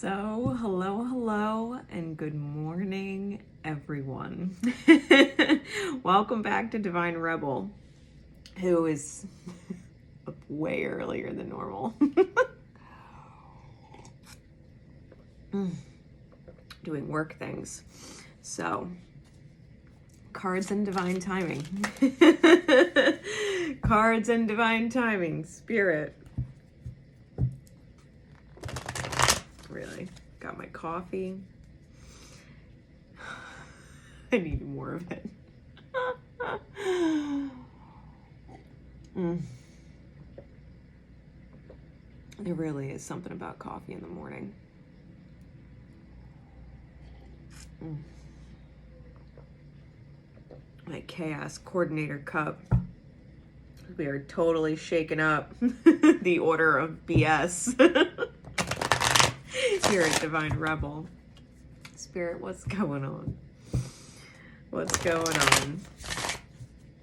So, hello, and good morning, everyone. Welcome back to Divine Rebel, who is up way earlier than normal. Doing work things. So, cards and divine timing. Cards and divine timing. Spirit. Really. Got my coffee. I need more of it. There really is something about coffee in the morning. My chaos coordinator cup. We are totally shaking up the order of BS here at Divine Rebel. Spirit, what's going on? What's going on?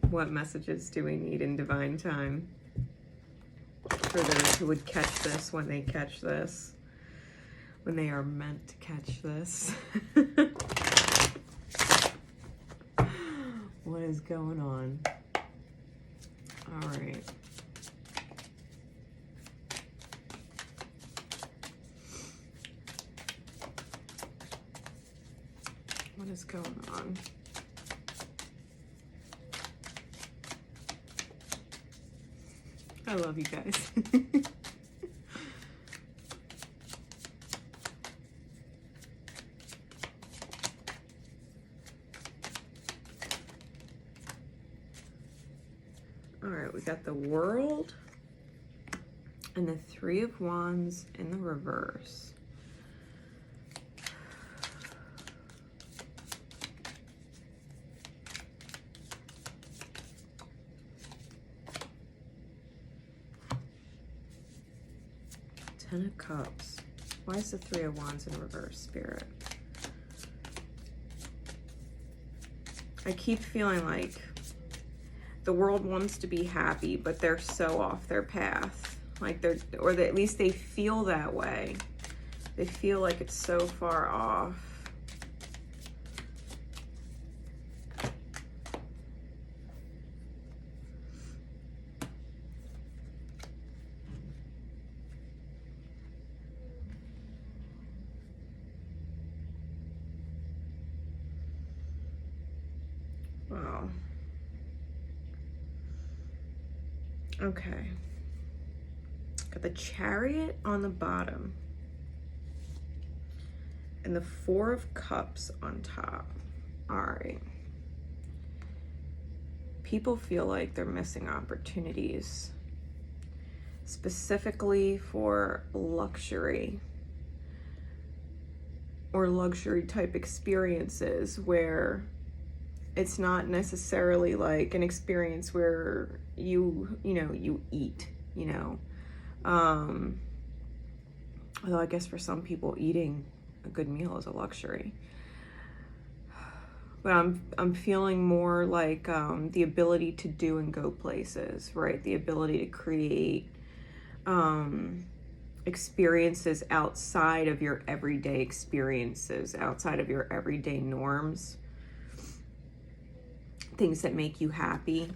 What messages do we need in divine time for those who would catch this when they catch this, when they are meant to catch this? What is going on? All right. What is going on? I love you guys. All right, we got the World and the Three of Wands in the reverse. Ten of Cups. Why is the Three of Wands in reverse, Spirit? I keep feeling like the world wants to be happy, but they're so off their path. Like at least they feel that way. They feel like it's so far off. Wow. Okay. Got the Chariot on the bottom and the Four of Cups on top. All right. People feel like they're missing opportunities, specifically for luxury or luxury type experiences where it's not necessarily like an experience where you eat, although I guess for some people eating a good meal is a luxury. But I'm feeling more like the ability to do and go places, right? The ability to create experiences outside of your everyday experiences, outside of your everyday norms. Things that make you happy.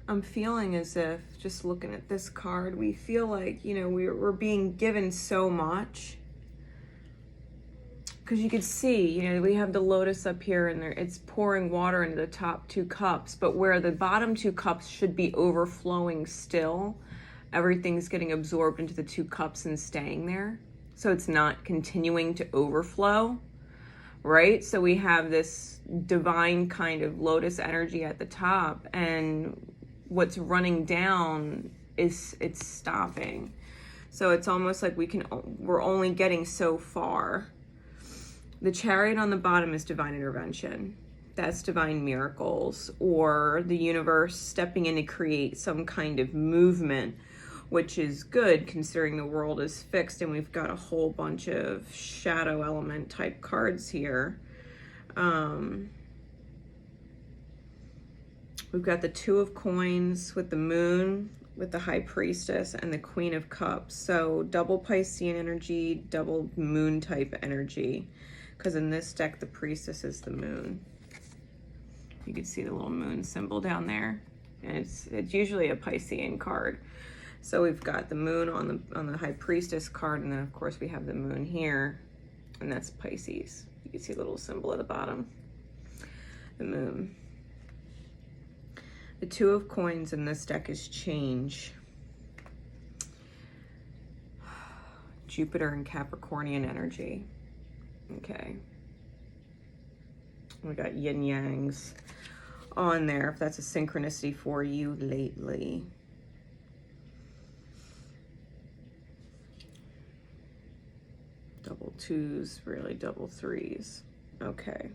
I'm feeling as if, just looking at this card, we feel like, we're being given so much. Because you could see, we have the lotus up here and it's pouring water into the top two cups, but where the bottom two cups should be overflowing still, everything's getting absorbed into the two cups and staying there. So it's not continuing to overflow, right? So we have this divine kind of lotus energy at the top, and what's running down it's stopping. So it's almost like we're only getting so far. The Chariot on the bottom is divine intervention. That's divine miracles, or the universe stepping in to create some kind of movement, which is good considering the world is fixed and we've got a whole bunch of shadow element type cards here. We've got the Two of Coins with the Moon, with the High Priestess, and the Queen of Cups. So double Piscean energy, double Moon type energy. Because in this deck, the Priestess is the Moon. You can see the little moon symbol down there. And it's usually a Piscean card. So we've got the Moon on the High Priestess card, and then of course we have the Moon here, and that's Pisces. You can see a little symbol at the bottom. The Moon. The Two of Coins in this deck is change. Jupiter and Capricornian energy. Okay. We got yin yangs on there, if that's a synchronicity for you lately. Double twos, really double threes. Okay.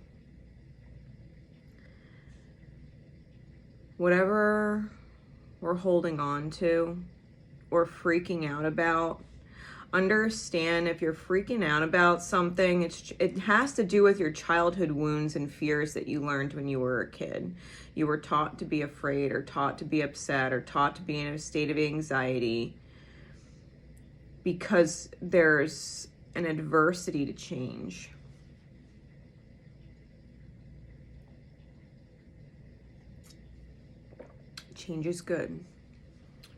Whatever we're holding on to or freaking out about, understand if you're freaking out about something, it has to do with your childhood wounds and fears that you learned when you were a kid. You were taught to be afraid, or taught to be upset, or taught to be in a state of anxiety because there's an adversity to change. Change is good.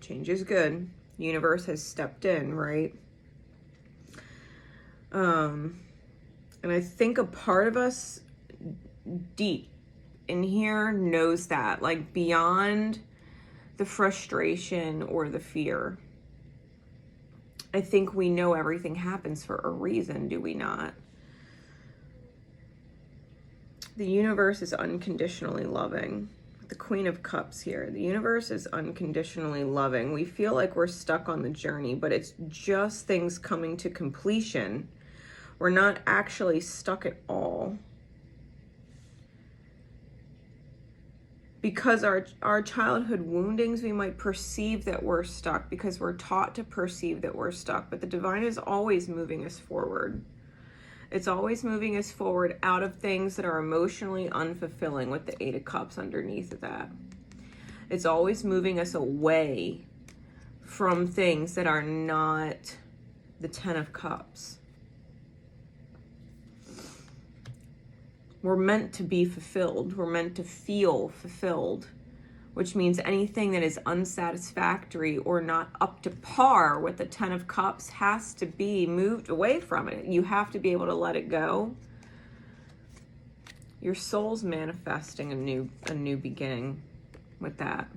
Change is good. The universe has stepped in, right? And I think a part of us deep in here knows that, like, beyond the frustration or the fear. I think we know everything happens for a reason, do we not? The universe is unconditionally loving. The Queen of Cups here. The universe is unconditionally loving. We feel like we're stuck on the journey, but it's just things coming to completion. We're not actually stuck at all. Because our childhood woundings, we might perceive that we're stuck because we're taught to perceive that we're stuck, but the divine is always moving us forward. It's always moving us forward out of things that are emotionally unfulfilling, with the Eight of Cups underneath of that. It's always moving us away from things that are not the Ten of Cups. We're meant to be fulfilled. We're meant to feel fulfilled, which means anything that is unsatisfactory or not up to par with the Ten of Cups has to be moved away from it. You have to be able to let it go. Your soul's manifesting a new beginning with that.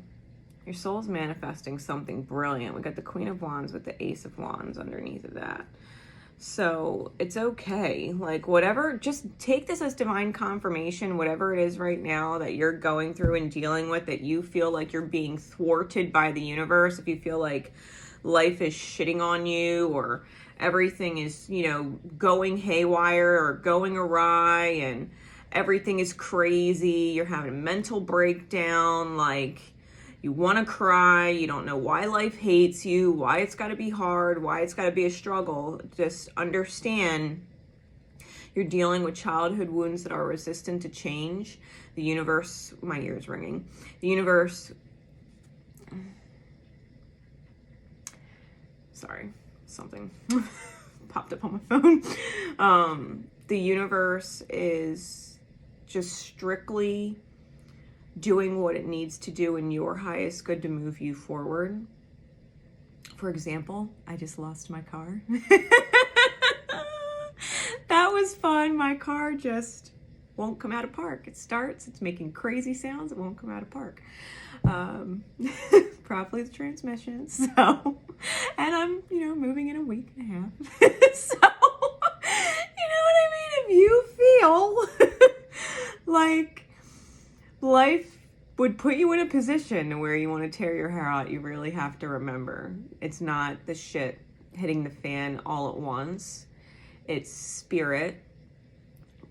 Your soul's manifesting something brilliant. We got the Queen of Wands with the Ace of Wands underneath of that. So it's okay. Like, whatever, just take this as divine confirmation, whatever it is right now that you're going through and dealing with, that you feel like you're being thwarted by the universe. If you feel like life is shitting on you, or everything is, going haywire or going awry and everything is crazy, you're having a mental breakdown, like, you want to cry, you don't know why life hates you, why it's got to be hard, why it's got to be a struggle. Just understand you're dealing with childhood wounds that are resistant to change. The universe, my ear's ringing. The universe, sorry, something popped up on my phone. The universe is just strictly doing what it needs to do in your highest good to move you forward. For example, I just lost my car. That was fun. My car just won't come out of park. It starts, it's making crazy sounds, it won't come out of park. Probably the transmission. So, and I'm, moving in a week and a half. So, you know what I mean? If you feel like life would put you in a position where you want to tear your hair out, you really have to remember, it's not the shit hitting the fan all at once. It's spirit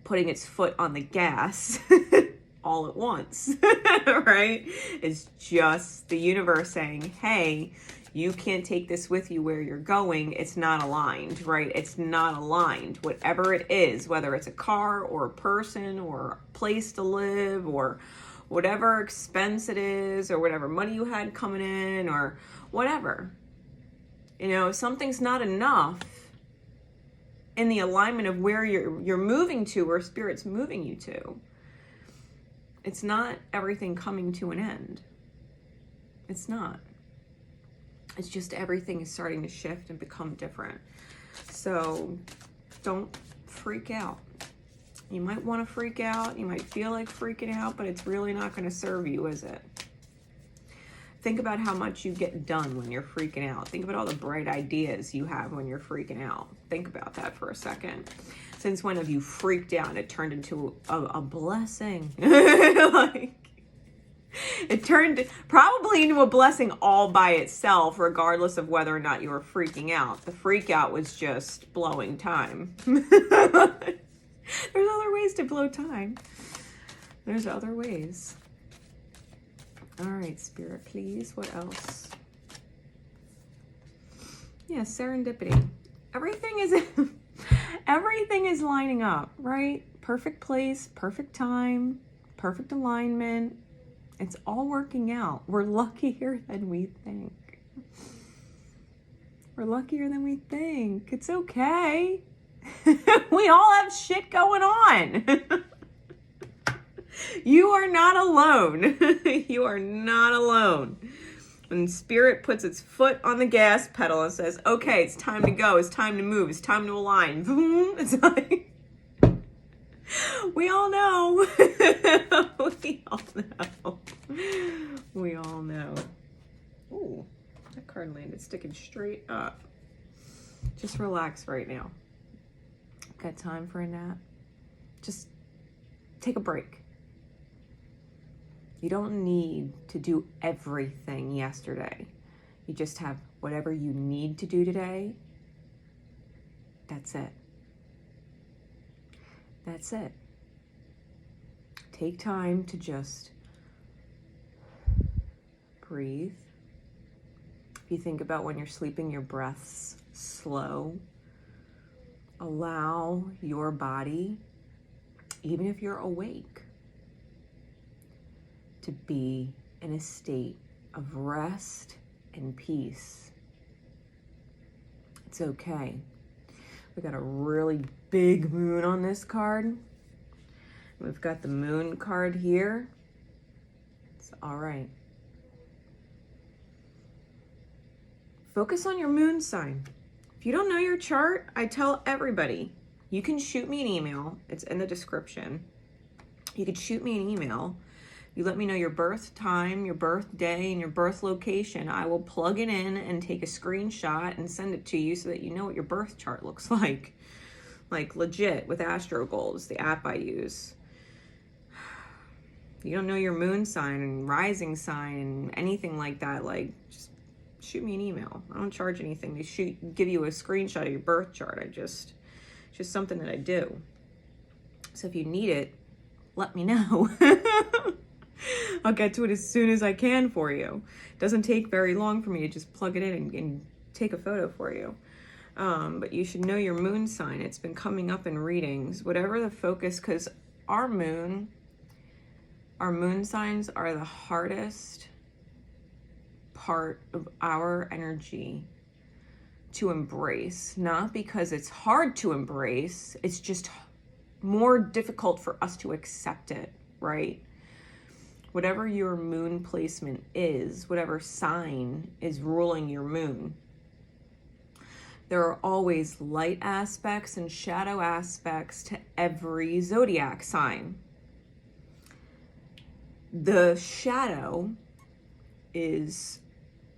putting its foot on the gas all at once, right? It's just the universe saying, hey, You can't take this with you where you're going. It's not aligned, right? It's not aligned. Whatever it is, whether it's a car or a person or a place to live or whatever expense it is or whatever money you had coming in or whatever. You know, if something's not enough in the alignment of where you're moving to, where Spirit's moving you to, it's not everything coming to an end. It's not. It's just everything is starting to shift and become different. So don't freak out. You might want to freak out. You might feel like freaking out, but it's really not going to serve you, is it? Think about how much you get done when you're freaking out. Think about all the bright ideas you have when you're freaking out. Think about that for a second. Since when have you freaked out and it turned into a blessing? Like, it turned probably into a blessing all by itself, regardless of whether or not you were freaking out. The freak out was just blowing time. There's other ways to blow time. There's other ways. All right, Spirit, please. What else? Yeah, serendipity. Everything is lining up, right? Perfect place, perfect time, perfect alignment. It's all working out. We're luckier than we think. We're luckier than we think. It's okay. We all have shit going on. You are not alone. You are not alone. When Spirit puts its foot on the gas pedal and says, okay, it's time to go. It's time to move. It's time to align. It's like, we all know. We all know. We all know. Ooh, that card landed sticking straight up. Just relax right now. Got time for a nap? Just take a break. You don't need to do everything yesterday. You just have whatever you need to do today. That's it. That's it. Take time to just breathe. If you think about when you're sleeping, your breaths slow. Allow your body, even if you're awake, to be in a state of rest and peace. It's okay. We got a really big moon on this card. We've got the moon card here. It's all right. Focus on your moon sign. If you don't know your chart, I tell everybody, you can shoot me an email. It's in the description. You could shoot me an email. You let me know your birth time, your birth day, and your birth location. I will plug it in and take a screenshot and send it to you so that you know what your birth chart looks like. Like legit with AstroGold is the app I use. You don't know your moon sign and rising sign and anything like that, like just shoot me an email. I don't charge anything to give you a screenshot of your birth chart. It's just something that I do. So if you need it, let me know. I'll get to it as soon as I can for you. It doesn't take very long for me to just plug it in and take a photo for you. But you should know your moon sign. It's been coming up in readings. Whatever the focus, because our moon signs are the hardest part of our energy to embrace. Not because it's hard to embrace, it's just more difficult for us to accept it, right? Whatever your moon placement is, whatever sign is ruling your moon, there are always light aspects and shadow aspects to every zodiac sign. The shadow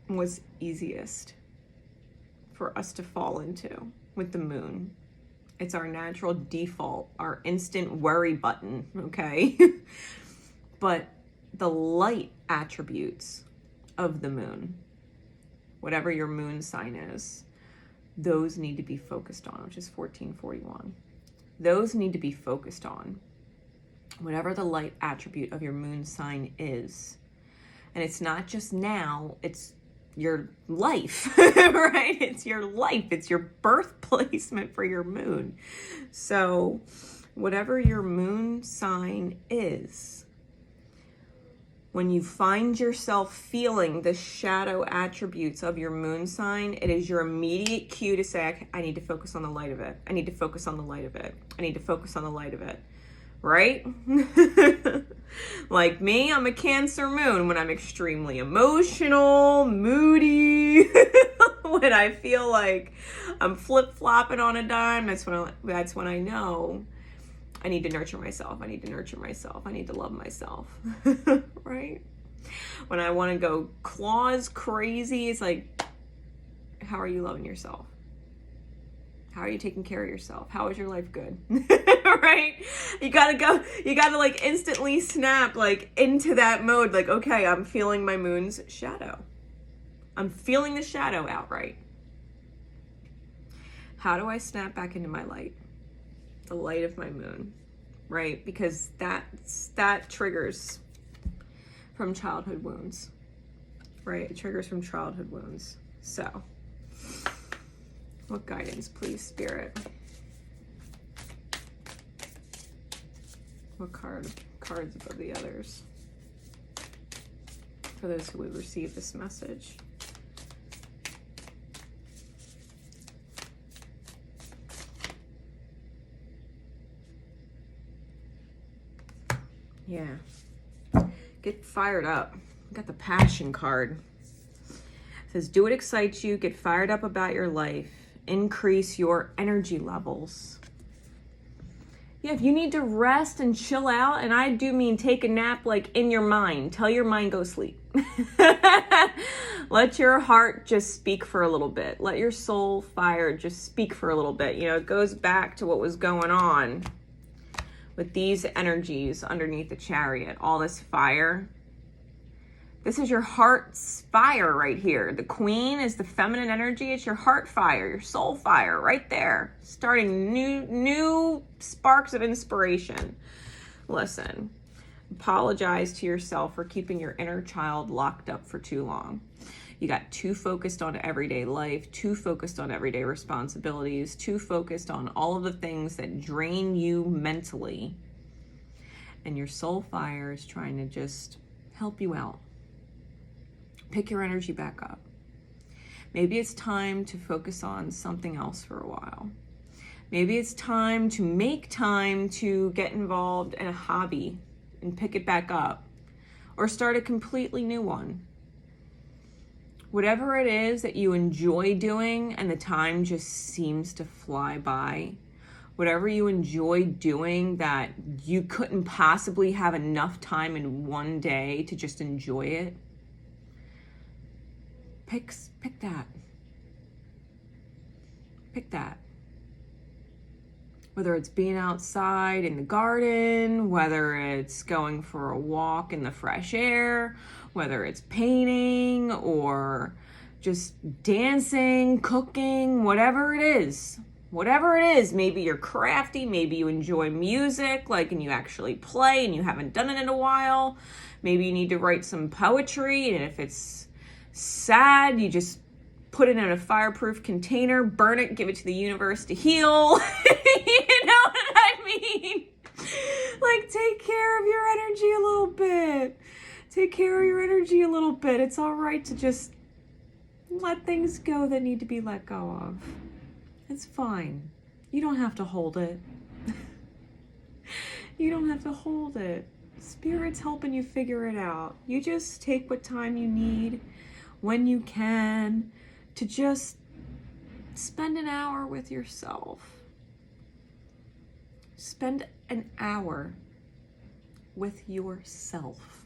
was easiest for us to fall into with the moon. It's our natural default, our instant worry button, okay? But the light attributes of the moon, whatever your moon sign is, those need to be focused on, which is 1441. Those need to be focused on. Whatever the light attribute of your moon sign is. And it's not just now, it's your life, right? It's your life. It's your birth placement for your moon. So whatever your moon sign is, when you find yourself feeling the shadow attributes of your moon sign, it is your immediate cue to say, I need to focus on the light of it. I need to focus on the light of it. I need to focus on the light of it. Right? Like me, I'm a Cancer moon. When I'm extremely emotional, moody, when I feel like I'm flip-flopping on a dime, that's when I know I need to nurture myself. I need to nurture myself. I need to love myself. Right? When I want to go claws crazy, it's like, how are you loving yourself? How are you taking care of yourself? How is your life good? Right? You gotta like instantly snap like into that mode. Like, okay, I'm feeling my moon's shadow. I'm feeling the shadow outright. How do I snap back into my light? The light of my moon, right? Because that triggers from childhood wounds, right? It triggers from childhood wounds. So, what guidance, please, Spirit? What cards above the others for those who would receive this message? Yeah. Get fired up. Got the passion card. It says, do what excites you. Get fired up about your life. Increase your energy levels. Yeah, if you need to rest and chill out, and I do mean take a nap like in your mind. Tell your mind go sleep. Let your heart just speak for a little bit. Let your soul fire just speak for a little bit. You know, it goes back to what was going on with these energies underneath the Chariot. All this fire. This is your heart's fire right here. The Queen is the feminine energy. It's your heart fire, your soul fire right there. Starting new sparks of inspiration. Listen, apologize to yourself for keeping your inner child locked up for too long. You got too focused on everyday life, too focused on everyday responsibilities, too focused on all of the things that drain you mentally. And your soul fire is trying to just help you out. Pick your energy back up. Maybe it's time to focus on something else for a while. Maybe it's time to make time to get involved in a hobby and pick it back up, or start a completely new one. Whatever it is that you enjoy doing and the time just seems to fly by, whatever you enjoy doing that you couldn't possibly have enough time in one day to just enjoy it, pick that. Pick that. Whether it's being outside in the garden, whether it's going for a walk in the fresh air, whether it's painting or just dancing, cooking, whatever it is. Whatever it is, maybe you're crafty, maybe you enjoy music, like, and you actually play and you haven't done it in a while. Maybe you need to write some poetry, and if it's sad, you just put it in a fireproof container, burn it, give it to the universe to heal. You know what I mean? Like, take care of your energy a little bit. Take care of your energy a little bit. It's all right to just let things go that need to be let go of. It's fine. You don't have to hold it. You don't have to hold it. Spirit's helping you figure it out. You just take what time you need, when you can, to just spend an hour with yourself. Spend an hour with yourself.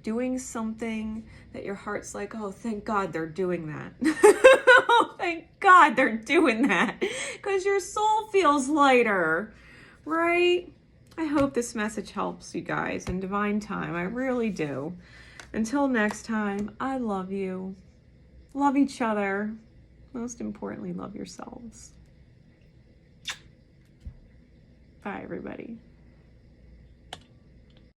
Doing something that your heart's like, oh, thank God they're doing that. Oh, thank God they're doing that. Because your soul feels lighter, right? I hope this message helps you guys in divine time. I really do. Until next time, I love you. Love each other. Most importantly, love yourselves. Bye, everybody.